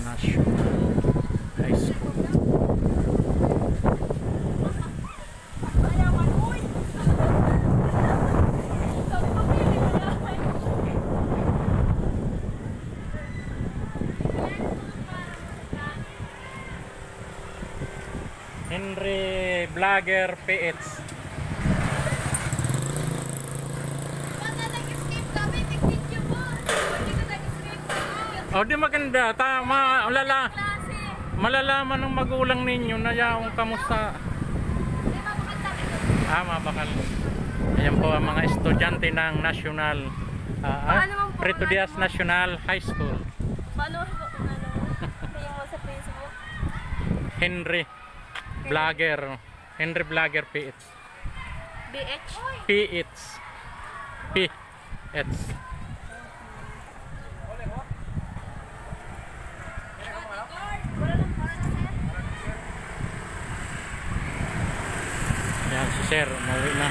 National High School. Henry Vlogger PH. Oh, di maganda. Tama, malalaman ng magulang ninyo na yaong kamusta. Mabakal. Ayan po ang mga estudyante ng National Prito Diaz National High School. Paano mo sa Facebook? Henry Vlogger. Henry Vlogger PH. BH? PH. PH. Yan si Sir, umuwi na.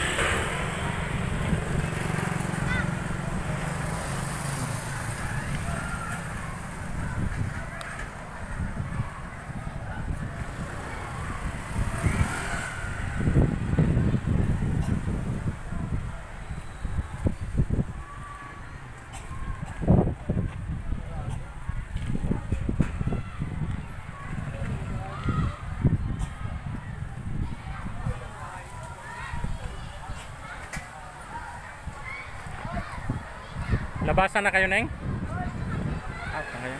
Labasan na kayo, Neng? Out na kayo.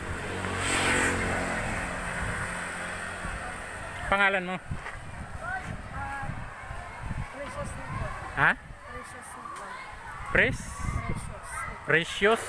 Pangalan mo? Precious. Ha? Precious. Precious?